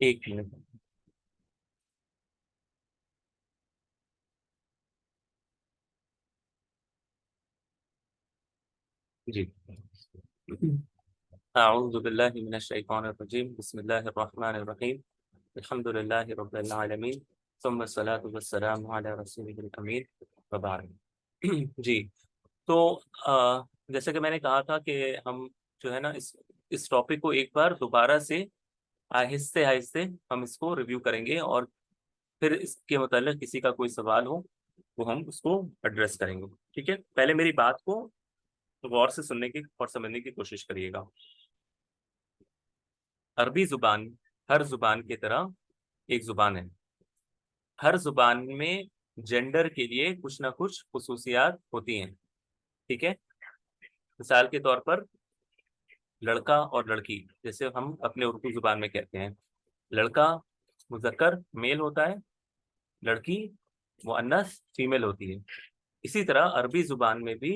एक मिनट। जी। अऊज़ु बिल्लाहि मिनश शैतानिर रजीम, बिस्मिल्लाहिर रहमानिर रहीम, अल्हम्दुलिल्लाहि रब्बिल आलमीन, सुम्मा सलातु वस्सलामु अला रसूलिल अमीन, व बाद। जी। तो जैसे कि मैंने कहा था कि हम जो है ना इस टॉपिक को एक बार दोबारा से आहिस्ते आहिस्ते हम इसको रिव्यू करेंगे, और फिर इसके मतलब किसी का कोई सवाल हो तो हम उसको एड्रेस करेंगे। ठीक है, पहले मेरी बात को गौर से सुनने की और समझने की कोशिश करिएगा। अरबी जुबान हर जुबान की तरह एक जुबान है। हर जुबान में जेंडर के लिए कुछ ना कुछ खुसूसियात होती हैं। ठीक है, मिसाल के तौर पर लड़का और लड़की, जैसे हम अपने उर्दू जुबान में कहते हैं, लड़का मुजक्कर मेल होता है, लड़की मुअन्नस फीमेल होती है। इसी तरह अरबी जुबान में भी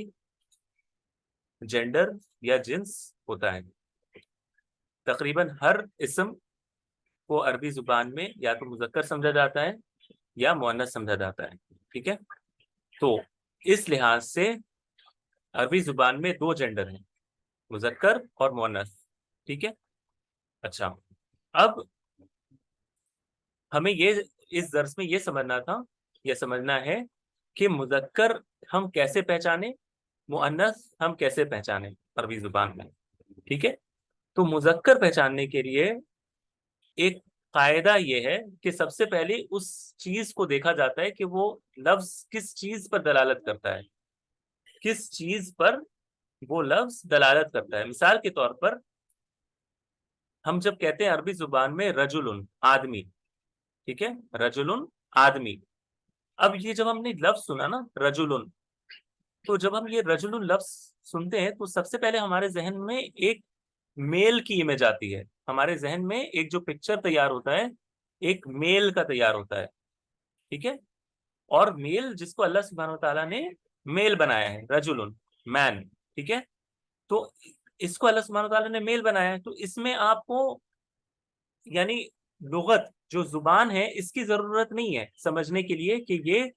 जेंडर या जिन्स होता है। तकरीबन हर इस्म को अरबी जुबान में या तो मुजक्कर समझा जाता है या मुअन्नस समझा जाता है। ठीक है, तो इस लिहाज से अरबी जुबान में दो जेंडर हैं, मुजक्कर और मुअन्नस। ठीक है। अच्छा, अब हमें ये इस दर्स में ये समझना था, ये समझना है कि मुजक्कर हम कैसे पहचाने, मुअन्नस हम कैसे पहचाने अरबी जुबान में। ठीक है, तो मुजक्कर पहचानने के लिए एक कायदा ये है कि सबसे पहले उस चीज को देखा जाता है कि वो लफ्ज किस चीज पर दलालत करता है, किस चीज पर वो लफ्ज दलालत करता है। मिसाल के तौर पर हम जब कहते हैं अरबी जुबान में रजुलुन आदमी, ठीक है, रजुलुन आदमी। अब ये जब हमने लफ्ज सुना ना रजुलुन, तो जब हम ये रजुलुन लफ्ज सुनते हैं तो सबसे पहले हमारे जहन में एक मेल की इमेज आती है। हमारे जहन में एक जो पिक्चर तैयार होता है, एक मेल का तैयार होता है। ठीक है, और मेल जिसको अल्लाह सुब्हानहू व तआला ने मेल बनाया है, रजुलुन मैन। ठीक है, तो इसको अल्लाह सुब्हानहू व तआला ने मेल बनाया है, तो इसमें आपको यानी लुगत जो जुबान है इसकी जरूरत नहीं है समझने के लिए कि ये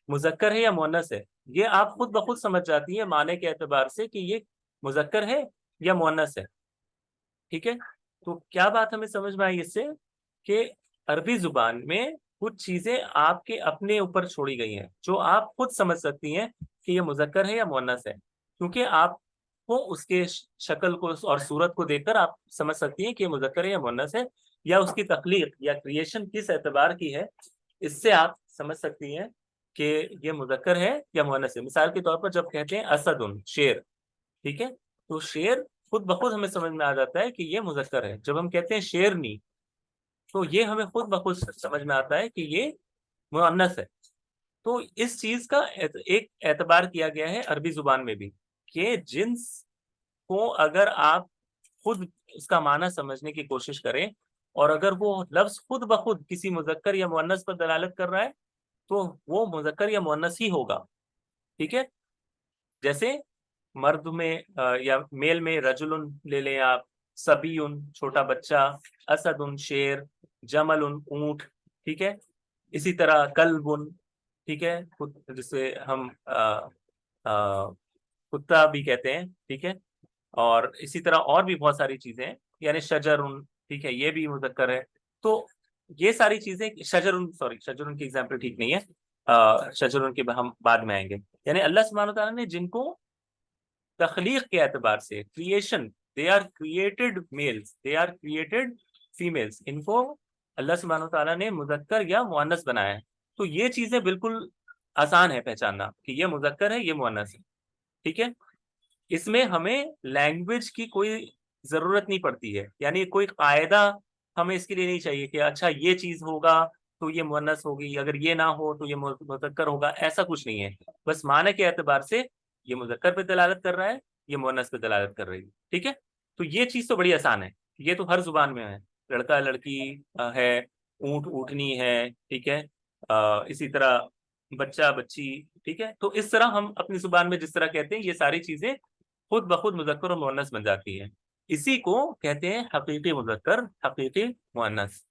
मुजक्कर है या मुअन्नस है। ये आप खुद ब खुद समझ जाती है माने के एतबार से कि ये मुजक्कर है या मुअन्नस है। ठीक है, तो क्या बात हमें समझ में आई इससे कि अरबी जुबान में कुछ चीजें आपके अपने ऊपर छोड़ी गई हैं जो आप खुद समझ सकती हैं कि ये मुजक्कर है या मुअन्नस है, क्योंकि आपको उसके शक्ल को और सूरत को देखकर आप समझ सकती हैं कि ये मुजक्कर है या मुअन्नस है, या उसकी तख्लीक या क्रिएशन किस एतबार की है, इससे आप समझ सकती हैं कि ये मुजक्कर है या मुअन्नस है। मिसाल के तौर पर जब कहते हैं असदुन शेर, ठीक है, तो शेर खुद ब खुद हमें समझ में आ जाता है कि ये मुजक्कर है। जब हम कहते हैं शेरनी, तो ये हमें खुद ब खुद समझ में आता है कि ये मुअन्नस है। तो इस चीज का एक एतबार किया गया है अरबी जुबान में भी कि जिन्स को अगर आप खुद उसका माना समझने की कोशिश करें, और अगर वो लफ्ज खुद ब खुद किसी मुजक्कर या मुअन्नस पर दलालत कर रहा है, तो वो मुजक्कर या मुअन्नस ही होगा। ठीक है, जैसे मर्द में या मेल में रजुलुन ले लें आप, सबीउन छोटा बच्चा, असदुन शेर, जमलुन ऊंट। ठीक है, इसी तरह कल्बुन, ठीक है, जिसे हम कुत्ता भी कहते हैं। ठीक है, और इसी तरह और भी बहुत सारी चीजें हैं, यानी शजरुन, ठीक है, ये भी मुजक्कर है। तो ये सारी चीजें शजरुन, सॉरी शजरुन की एग्जाम्पल ठीक नहीं है, शजरुन के हम बाद में आएंगे। यानी अल्लाह सुब्हानहू व तआला ने जिनको तखलीक के एतबार से creation, they are created males, they are created females, इनको अल्लाह सुब्हानहू व तआला ने मुजक्कर या मुअन्नस बनाया है। तो ये चीजें बिल्कुल आसान है पहचानना कि ये मुजक्कर है, ये मुअन्नस है। ठीक है, इसमें हमें लैंग्वेज की कोई जरूरत नहीं पड़ती है, यानी कोई कायदा हमें इसके लिए नहीं चाहिए कि अच्छा ये चीज होगा तो ये मुअन्नस होगी, अगर ये ना हो तो ये मुजक्कर होगा, ऐसा कुछ नहीं है। बस माने के एतबार से ये मुजक्कर पे दलालत कर रहा है, ये मुअन्नस पे दलालत कर रही है। ठीक है, तो ये चीज तो बड़ी आसान है, ये तो हर जुबान में है। लड़का लड़की है, ऊंट ऊँटनी है, ठीक है, इसी तरह बच्चा बच्ची, ठीक है। तो इस तरह हम अपनी जुबान में जिस तरह कहते हैं, ये सारी चीजें खुद ब खुद मुजक्कर और मुअन्नस बन जाती है। इसी को कहते हैं हकीकी मुजक्कर, हकीकी मुअन्नस।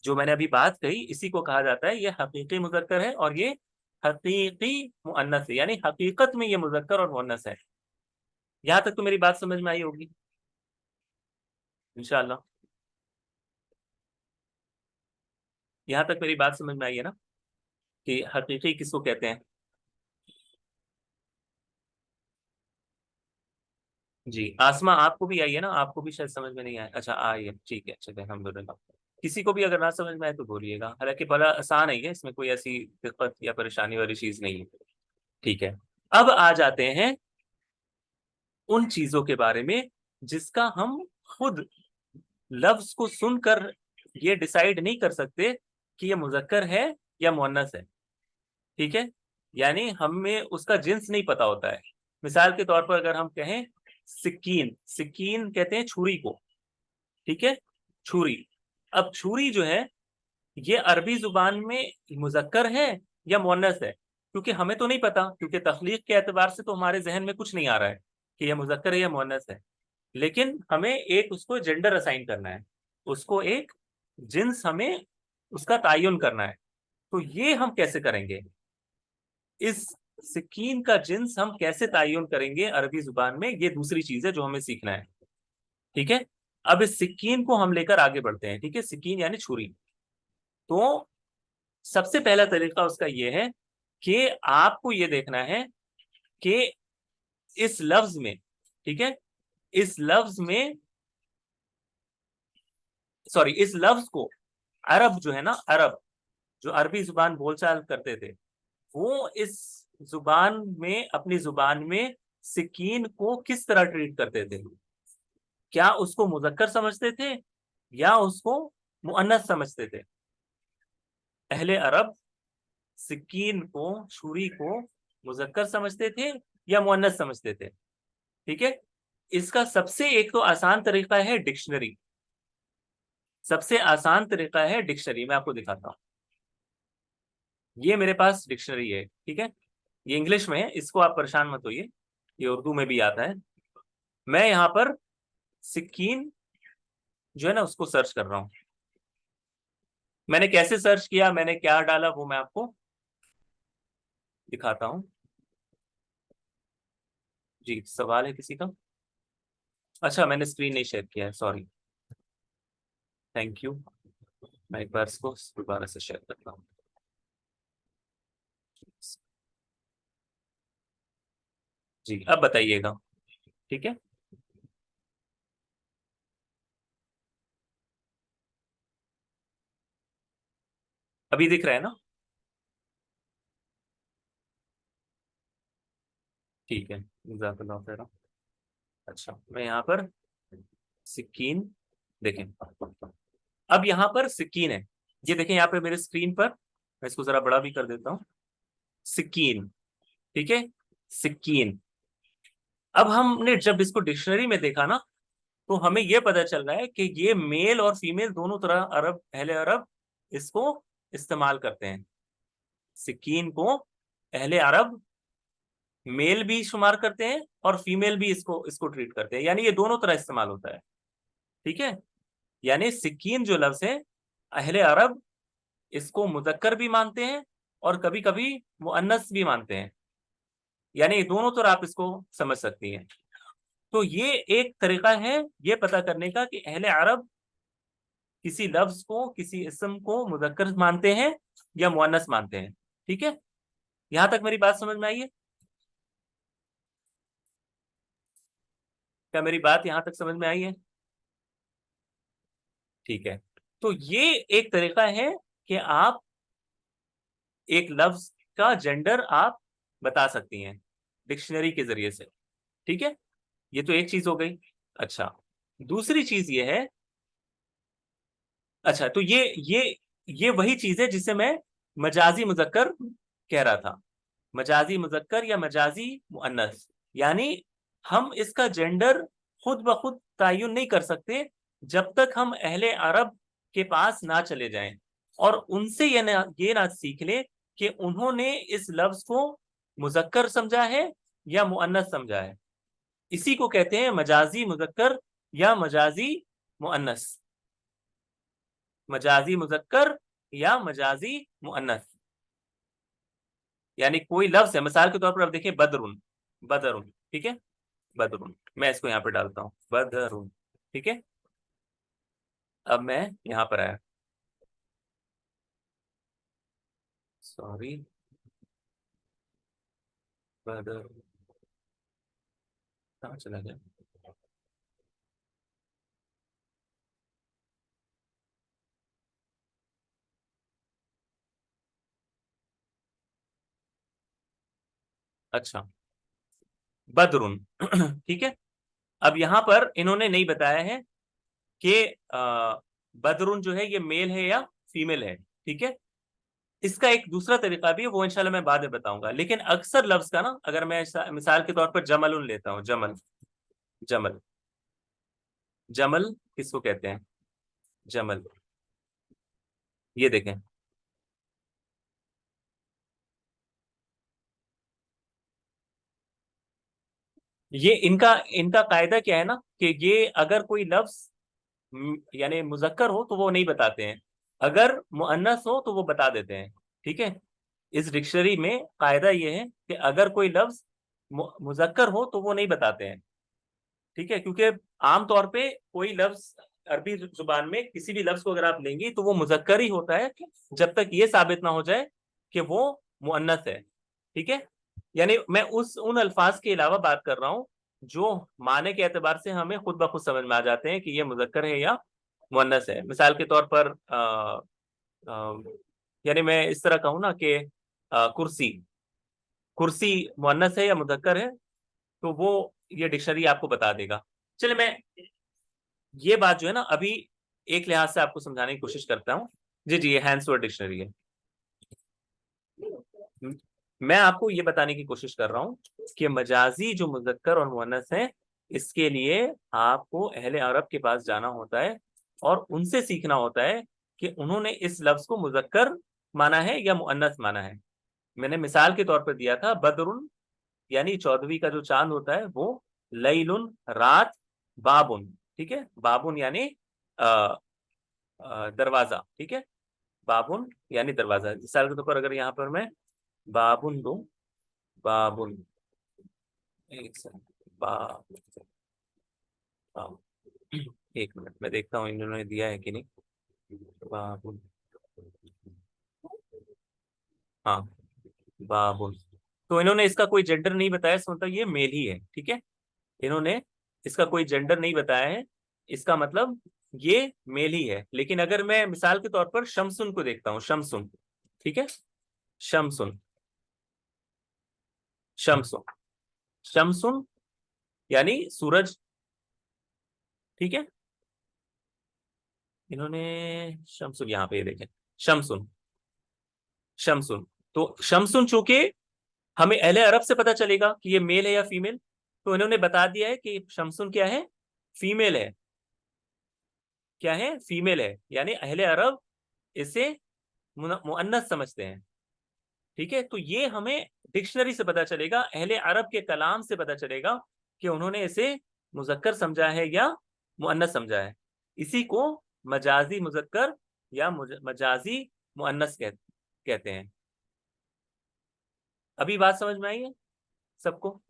जो मैंने अभी बात कही, इसी को कहा जाता है ये हकीकी मुजक्कर है और ये हकीकी मुअन्नस है, यानी हकीकत में ये मुजक्कर और मुअन्नस है। यहां तक तो मेरी बात समझ में आई होगी इंशाल्लाह। यहां तक मेरी बात समझ में आई है ना, कि हकीकी किसको कहते हैं। जी आसमा, आपको भी आई है ना, आपको भी शायद समझ में नहीं आया, अच्छा आई है, ठीक है, चलिए अल्हम्दुलिल्लाह। किसी को भी अगर ना समझ में आए तो बोलिएगा, हालांकि बड़ा आसान है ये, इसमें कोई ऐसी दिक्कत या परेशानी वाली चीज नहीं है। ठीक है, अब आ जाते हैं उन चीजों के बारे में जिसका हम खुद लफ्ज को सुनकर ये डिसाइड नहीं कर सकते कि ये मुजक्कर है या मुअन्नस है। ठीक है, यानी हमें उसका जिन्स नहीं पता होता है। मिसाल के तौर पर अगर हम कहें सिक्कीन, सिक्कीन कहते हैं छुरी को, ठीक है, छुरी। अब छुरी जो है, ये अरबी जुबान में मुजक्कर है या मुअन्नस है, क्योंकि हमें तो नहीं पता, क्योंकि तखलीक के एतबार से तो हमारे जहन में कुछ नहीं आ रहा है कि यह मुजक्कर है या मुअन्नस है। लेकिन हमें एक उसको जेंडर असाइन करना है, उसको एक जिन्स हमें उसका तायुन करना है। तो ये हम कैसे करेंगे, इस सिक्कीन का जिन्स हम कैसे तायुन करेंगे अरबी जुबान में, ये दूसरी चीज है जो हमें सीखना है। ठीक है, अब इस सिक्कीन को हम लेकर आगे बढ़ते हैं। ठीक है, सिक्कीन यानी छुरी। तो सबसे पहला तरीका उसका ये है कि आपको ये देखना है कि इस लफ्ज में, ठीक है, इस लफ्ज में, सॉरी, इस लफ्ज को अरब जो है ना, अरब जो अरबी जुबान बोलचाल करते थे, वो इस जुबान में, अपनी जुबान में सिक्कीन को किस तरह ट्रीट करते थे। क्या उसको मुजक्कर समझते थे या उसको मुअन्नस समझते थे। अहले अरब सिक्कीन को, छुरी को मुजक्कर समझते थे या मुअन्नस समझते थे। ठीक है, इसका सबसे एक तो आसान तरीका है डिक्शनरी। सबसे आसान तरीका है डिक्शनरी, मैं आपको दिखाता हूं। ये मेरे पास डिक्शनरी है, ठीक है, ये इंग्लिश में है, इसको आप परेशान मत होइए, ये उर्दू में भी आता है। मैं यहाँ पर सिक्कीन जो है ना उसको सर्च कर रहा हूँ। मैंने कैसे सर्च किया, मैंने क्या डाला, वो मैं आपको दिखाता हूँ। जी सवाल है किसी का। अच्छा मैंने स्क्रीन नहीं शेयर किया है, सॉरी, थैंक यू। मैं एक बार इसको दोबारा से शेयर करता हूँ। जी अब बताइएगा, ठीक है। अभी दिख रहा है ना, ठीक है, जज़ाकल्लाह खैर। अच्छा मैं यहाँ पर सिक्कीन, देखें, अब यहाँ पर सिक्कीन है, ये देखें यहाँ पे मेरे स्क्रीन पर, मैं इसको जरा बड़ा भी कर देता हूँ। सिक्कीन, ठीक है, सिक्कीन। अब हमने जब इसको डिक्शनरी में देखा ना, तो हमें यह पता चल रहा है कि ये मेल और फीमेल दोनों तरह अरब, अहले अरब इसको इस्तेमाल करते हैं। सिक्कीन को अहले अरब मेल भी शुमार करते हैं और फीमेल भी इसको इसको ट्रीट करते हैं, यानी ये दोनों तरह इस्तेमाल होता है। ठीक है, यानी सिक्कीन जो लफ्ज है, अहले अरब इसको मुजक्कर भी मानते हैं और कभी कभी मुअन्नस भी मानते हैं, यानी दोनों तरह आप इसको समझ सकती हैं। तो ये एक तरीका है ये पता करने का कि अहले अरब किसी लफ्ज को, किसी इस्म को मुजक्कर मानते हैं या मुअन्नस मानते हैं। ठीक है, यहां तक मेरी बात समझ में आई है, क्या मेरी बात यहां तक समझ में आई है। ठीक है, तो ये एक तरीका है कि आप एक लफ्ज का जेंडर आप बता सकती हैं डिक्शनरी के जरिए से। ठीक है, ये तो एक चीज हो गई। अच्छा, दूसरी चीज ये है, अच्छा तो ये वही चीज है जिसे मैं मजाजी मुजक्कर कह रहा था। मजाजी मुजक्कर या मजाजी मुअन्नस, यानी हम इसका जेंडर खुद ब खुद तयन नहीं कर सकते जब तक हम अहले अरब के पास ना चले जाएं और उनसे ये ना सीख ले कि उन्होंने इस लफ्ज को मुजक्कर समझा है या मुअन्नस समझा है। इसी को कहते हैं मजाजी मुजक्कर या मजाजी मुअन्नस। मजाजी मुजक्कर या मजाजी मुअन्नस, यानी कोई लफ्ज है, मिसाल के तौर पर अब देखिए बदरुन, बदरुन, ठीक है, बदरुन, मैं इसको यहाँ पे डालता हूँ बदरुन, ठीक है। अब मैं यहाँ पर आया, सॉरी, बदर, कहाँ चला गया? अच्छा, बदरुन ठीक है। अब यहाँ पर इन्होंने नहीं बताया है कि बदरुन जो है ये मेल है या फीमेल है, ठीक है। इसका एक दूसरा तरीका भी है, वो इंशाल्लाह मैं बाद में बताऊंगा। लेकिन अक्सर लफ्ज का ना, अगर मैं मिसाल के तौर पर जमल लेता हूँ, जमल, जमल, जमल किसको कहते हैं? जमल, ये देखें, ये इनका इनका कायदा क्या है ना कि ये अगर कोई लफ्ज यानी मुजक्कर हो तो वो नहीं बताते हैं, अगर मुअन्नस हो तो वो बता देते हैं, ठीक है। इस डिक्शनरी में कायदा ये है कि अगर कोई लफ्ज मुजक्कर हो तो वो नहीं बताते हैं, ठीक है, क्योंकि आमतौर पे कोई लफ्ज अरबी जुबान में किसी भी लफ्ज को अगर आप लेंगी तो वो मुजक्कर ही होता है जब तक ये साबित ना हो जाए कि वो मुअन्नस है, ठीक है। यानी मैं उस उन अल्फाज के अलावा बात कर रहा हूं जो माने के एतबार से हमें खुद ब खुद समझ में आ जाते हैं कि ये मुजक्कर है या मुअन्नस है। मिसाल के तौर पर यानी मैं इस तरह कहूँ ना कि कुर्सी, कुर्सी मुअन्नस है या मुजक्कर है, तो वो ये डिक्शनरी आपको बता देगा। चलिए मैं ये बात जो है ना अभी एक लिहाज से आपको समझाने की कोशिश करता हूँ। जी जी, ये हैंड्सवर्थ डिक्शनरी है। मैं आपको ये बताने की कोशिश कर रहा हूँ कि मजाजी जो मुजक्कर और मुअन्नस है, इसके लिए आपको अहले अरब के पास जाना होता है और उनसे सीखना होता है कि उन्होंने इस लफ्ज को मुजक्कर माना है या मुअन्नस माना है। मैंने मिसाल के तौर पर दिया था बदरुन, यानी 14वीं का जो चांद होता है वो, लैलुन रात, बाबुन, ठीक है, बाबुन यानी अ, दरवाजा, ठीक है, बाबुन यानी दरवाजा। मिसाल के तौर पर अगर यहाँ पर मैं बाबुन दूं, बाबुन, एक सेकंड, बाबुन, बाबुन, एक मिनट मैं देखता हूँ इन्होंने दिया है कि नहीं। बाबुन, हाँ, बाबुन, तो इन्होंने इसका कोई जेंडर नहीं बताया, इसका मतलब ये मेल ही है, ठीक है। इन्होंने इसका कोई जेंडर नहीं बताया है, इसका मतलब ये मेल ही है। लेकिन अगर मैं मिसाल के तौर पर शमसुन को देखता हूँ, शमसुन, ठीक है, शमसुन, शमसुन, शमसुन यानी सूरज, ठीक है। इन्होंने शमसुन यहाँ पे देखें, शमसुन, शमसुन, तो शमसुन चूंकि हमें अहले अरब से पता चलेगा कि ये मेल है या फीमेल, तो इन्होंने बता दिया है कि शमसुन क्या है, फीमेल है, क्या है, फीमेल है, यानी अहले अरब इसे मुअन्नस समझते हैं, ठीक है। तो ये हमें डिक्शनरी से पता चलेगा, अहले अरब के कलाम से पता चलेगा कि उन्होंने इसे मुजक्कर समझा है या मुअन्नस समझा है। इसी को मजाजी मुजक्कर या मजाजी मुअन्नस कहते हैं। अभी बात समझ में आई है सबको?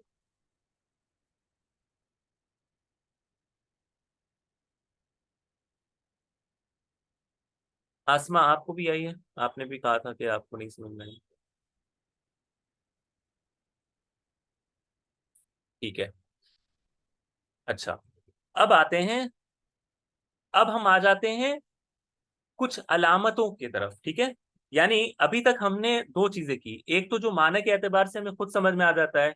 आसमा आपको भी आई है? आपने भी कहा था कि आपको नहीं समझ में आई। ठीक है, अच्छा, अब आते हैं, अब हम आ जाते हैं कुछ अलामतों की तरफ, ठीक है। यानी अभी तक हमने दो चीजें की, एक तो जो मानक के एतबार से हमें खुद समझ में आ जाता है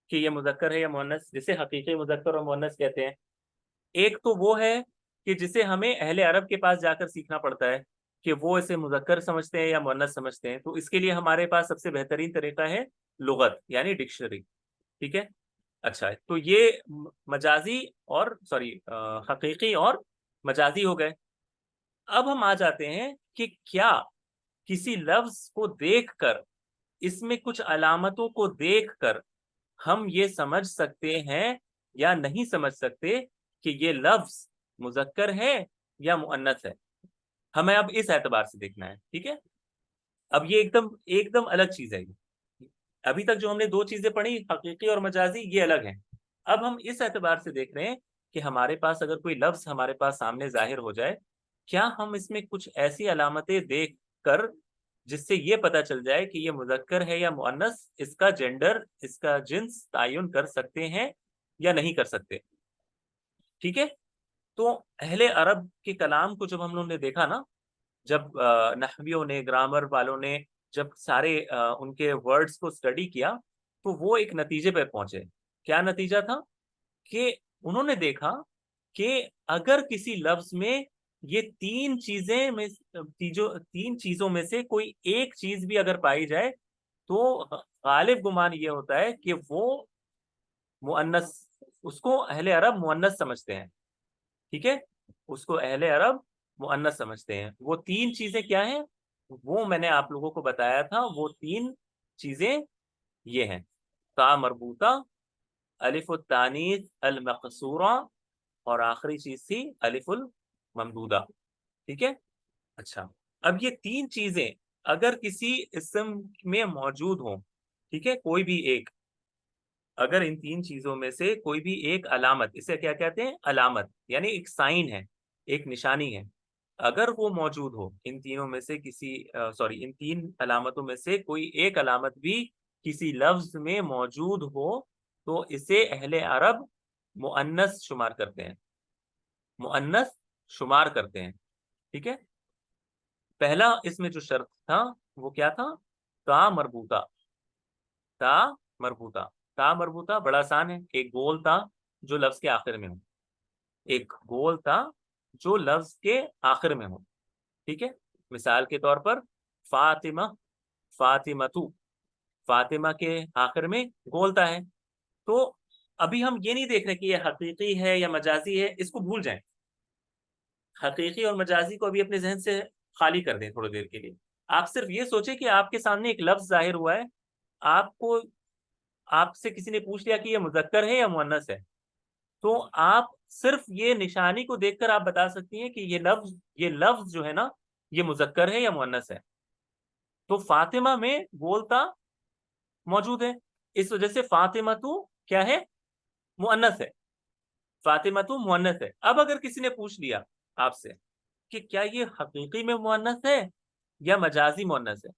कि ये मुजक्कर है या मुअन्नस, जिसे हकीकी मुजक्कर और मुअन्नस कहते हैं। एक तो वो है कि जिसे हमें अहले अरब के पास जाकर सीखना पड़ता है कि वो इसे मुजक्कर समझते हैं या मुअन्नस समझते हैं। तो इसके लिए हमारे पास सबसे बेहतरीन तरीका है लुगत यानी डिक्शनरी, ठीक है। अच्छा, तो ये मजाजी और सॉरी हकीकी और मजाजी हो गए। अब हम आ जाते हैं कि क्या किसी लफ्ज को देखकर, इसमें कुछ अलामतों को देखकर हम ये समझ सकते हैं या नहीं समझ सकते कि ये लफ्ज मुजक्कर है या मुअन्नस है। हमें अब इस एतबार से देखना है, ठीक है। अब ये एकदम एकदम अलग चीज है ये। अभी तक जो हमने दो चीजें पढ़ी, हकीकी और मजाजी, ये अलग हैं। अब हम इस एतबार से देख रहे हैं कि हमारे पास अगर कोई लफ्ज हमारे पास सामने जाहिर हो जाए, क्या हम इसमें कुछ ऐसी अलामतें देख कर जिससे ये पता चल जाए कि ये मुजक्कर है या मुअन्नस, इसका जेंडर, इसका जिन्स तायुन कर सकते हैं या नहीं कर सकते। ठीक है। तो अहले अरब के कलाम को जब हम लोगों ने देखा ना, जब नहवियों ने, ग्रामर वालों ने जब सारे उनके वर्ड्स को स्टडी किया, तो वो एक नतीजे पर पहुंचे। क्या नतीजा था? कि उन्होंने देखा कि अगर किसी लफ्ज में ये तीन चीजों में से कोई एक चीज भी अगर पाई जाए, तो गालिब गुमान ये होता है कि वो मुअन्नस, उसको अहले अरब मुअन्नस समझते हैं। ठीक है, उसको अहले अरब मुअन्नस समझते हैं। वो तीन चीजें क्या हैं, वो मैंने आप लोगों को बताया था। वो तीन चीजें ये हैं: ता मरबूता, अलिफ तानीस अल मकसूरा, और आखिरी चीज थी अलिफुल ममदूदा। ठीक है। अच्छा, अब ये तीन चीजें अगर किसी इस्म में मौजूद हो, ठीक है, कोई भी एक, अगर इन तीन चीजों में से कोई भी एक अलामत, इसे क्या कहते हैं, अलामत यानी एक साइन है, एक निशानी है, अगर वो मौजूद हो इन तीनों में से किसी सॉरी इन तीन अलामतों में से कोई एक अलामत भी किसी लफ्ज में मौजूद हो, तो इसे अहले अरब मुअन्नस शुमार करते हैं, मुअन्नस शुमार करते हैं। ठीक है। पहला इसमें जो शर्त था वो क्या था? ता मरबूता। ता मरबूता। ता मरबूता बड़ा आसान है, एक गोल ता जो लफ्ज के आखिर में हो, एक गोल ता जो लफ्ज के आखिर में हो। ठीक है। मिसाल के तौर पर फातिमा, फातिमतु, फातिमा के आखिर में गोलता है। तो अभी हम ये नहीं देख रहे कि ये हकीकी है या मजाजी है, इसको भूल जाएं। हकीकी और मजाजी को अभी अपने जहन से खाली कर दें थोड़ी देर के लिए। आप सिर्फ ये सोचें कि आपके सामने एक लफ्ज जाहिर हुआ है, आपको, आपसे किसी ने पूछ लिया कि ये मुजक्कर है या मुअन्नस है, तो आप सिर्फ ये निशानी को देखकर आप बता सकती हैं कि ये लफ्ज जो है ना, ये मुजक्कर है या मुअन्नस है। तो फातिमा में गोलता मौजूद है, इस वजह से फातिमा तू क्या है, मुअन्नस है। फातिमा तू मुअन्नस है। अब अगर किसी ने पूछ लिया आपसे कि क्या ये हकीकी में मुअन्नस है या मजाजी मुअन्नस है,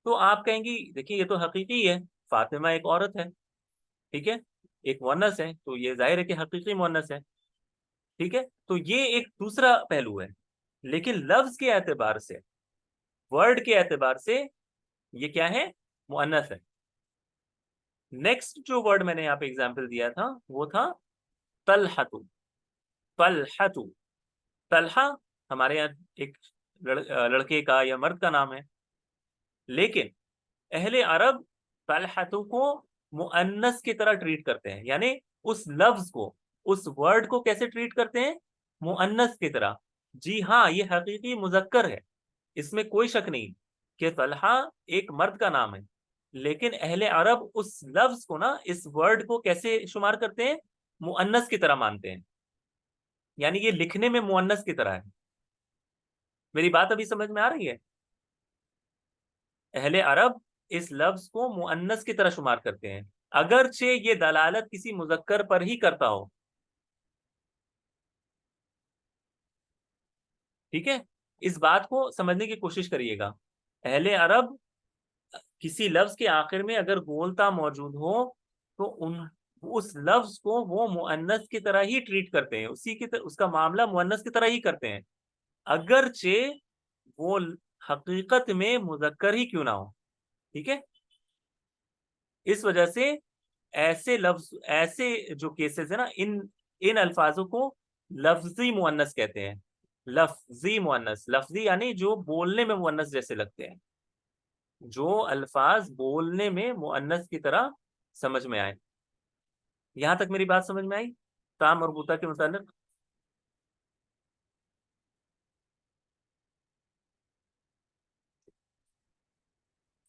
तो आप कहेंगी देखिए ये तो हकीकी है, फातिमा एक औरत है, ठीक है, एक मुअन्नस है, तो ये जाहिर है कि हकीकी मुअन्नस है। ठीक है, तो ये एक दूसरा पहलू है। लेकिन लफ्ज के एतबार से, वर्ड के एतबार से ये क्या है, मुअन्नस है। नेक्स्ट जो वर्ड मैंने यहाँ पे एग्जाम्पल दिया था वो था तलहतु। तलहतु, तलहा हमारे यहाँ एक लड़के का या मर्द का नाम है, लेकिन अहले अरब तलहतु को मुअन्नस की तरह ट्रीट करते हैं। यानी उस लफ्ज को, उस वर्ड को कैसे ट्रीट करते हैं, मुअन्नस की तरह। जी हाँ, ये हकीकी मुजक्कर है, इसमें कोई शक नहीं कि तलहा एक मर्द का नाम है, लेकिन अहले अरब उस लफ्ज को ना, इस वर्ड को कैसे शुमार करते हैं, मुअन्नस की तरह मानते हैं। यानी ये लिखने में मुअन्नस की तरह है। मेरी बात अभी समझ में आ रही है? अहले अरब इस लफ्ज को मुअन्नस की तरह शुमार करते हैं, अगरचे ये दलालत किसी मुजक्कर पर ही करता हो। ठीक है, इस बात को समझने की कोशिश करिएगा। अहले अरब किसी लफ्ज के आखिर में अगर गोलता मौजूद हो, तो उन उस लफ्ज को वो मुअन्नस की तरह ही ट्रीट करते हैं, उसका मामला मुअन्नस की तरह ही करते हैं, अगरचे वो हकीकत में मुजक्कर ही क्यों ना हो। ठीक है, इस वजह से ऐसे लफ्ज, ऐसे जो केसेस है ना, इन इन अल्फाजों को लफ्जी मुअन्नस कहते हैं। लफ्जी मुअन्नस, लफ्जी यानी जो बोलने में मुअन्नस जैसे लगते हैं, जो अल्फाज बोलने में मुअन्नस की तरह समझ में आए। यहां तक मेरी बात समझ में आई ताम मरबूता के मुतालिक?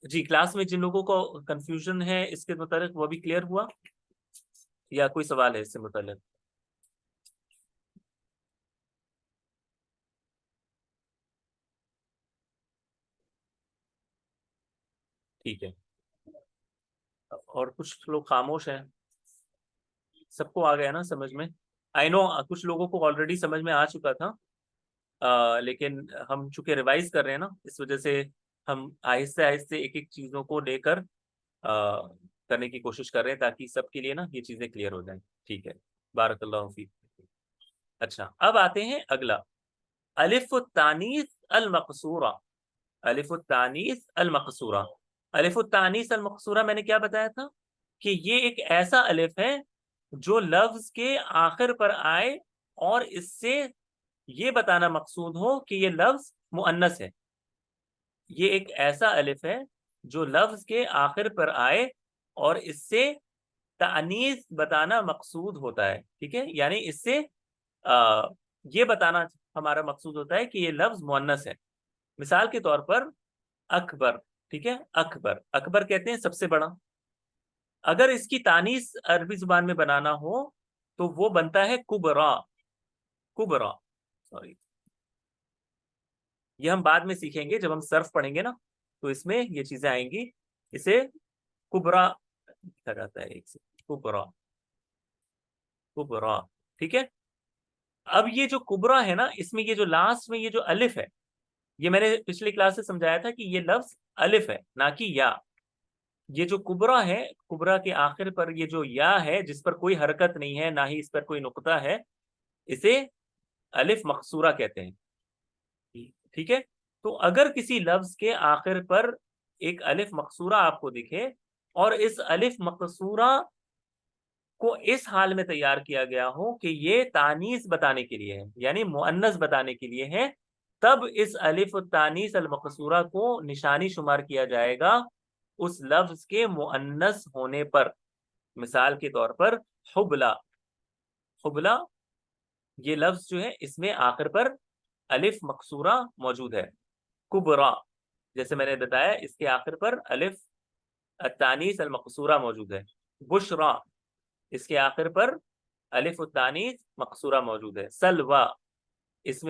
जी, क्लास में जिन लोगों को कंफ्यूजन है इसके मुतालिक वो भी क्लियर हुआ, या कोई सवाल है इससे मुतालिक? ठीक है, और कुछ लोग खामोश हैं। सबको आ गया ना समझ में? आई नो कुछ लोगों को ऑलरेडी समझ में आ चुका था, लेकिन हम चूंकि रिवाइज कर रहे हैं ना, इस वजह से हम आहिस्ते आहिस्ते एक एक चीजों को लेकर करने की कोशिश कर रहे हैं ताकि सबके लिए ना ये चीजें क्लियर हो जाएं। ठीक है, बारकल्लाहु फीक। अच्छा, अब आते हैं अगला, अलिफ तानीस अल मकसूरा। अलिफ तानीस अल मकसूरा। अलिफ तानीस अल मकसूरा मैंने क्या बताया था कि ये एक ऐसा अलिफ है जो लफ्ज के आखिर पर आए और इससे ये बताना मकसूद हो कि ये लफ्ज मुअन्नस है। ये एक ऐसा अलिफ है जो लफ्ज के आखिर पर आए और इससे तानीस बताना मकसूद होता है। ठीक है, यानी इससे आ, ये बताना हमारा मकसूद होता है कि ये लफ्ज मुअन्नस है। मिसाल के तौर पर अकबर, ठीक है, अकबर, अकबर कहते हैं सबसे बड़ा। अगर इसकी तानीस अरबी जुबान में बनाना हो तो वो बनता है कुबरा। कुबरा, सॉरी, ये हम बाद में सीखेंगे जब हम सर्फ पढ़ेंगे ना, तो इसमें ये चीजें आएंगी। इसे कुबरा लिखा जाता है, एक से, कुबरा, कुबरा। ठीक है, अब ये जो कुबरा है ना, इसमें ये जो लास्ट में ये जो अलिफ है, ये मैंने पिछली क्लास से समझाया था कि ये लफ्ज अलिफ है ना कि या। ये जो कुबरा है, कुबरा के आखिर पर ये जो या है जिस पर कोई हरकत नहीं है ना ही इस पर कोई नुक्ता है, इसे अलिफ मकसूरा कहते हैं। ठीक है, तो अगर किसी लफ्ज के आखिर पर एक अलिफ मकसूरा आपको दिखे और इस अलिफ मकसूरा को इस हाल में तैयार किया गया हो कि ये तानीस बताने के लिए है, यानी मुअन्नस बताने के लिए है, तब इस अलिफ तानीस अल मकसूरा को निशानी शुमार किया जाएगा उस लफ्ज के मुअन्नस होने पर। मिसाल के तौर पर हुबला, हुबला, ये लफ्ज जो है इसमें आखिर पर अलिफ मकसूरा मौजूद है। कुबरा, जैसे मैंने बताया इसके आखिर पर अलिफ तानीस अल मकसूरा मौजूद है। बुशरा, इसके आखिर पर अलिफ तानीस मकसूरा मौजूद है। सलवा,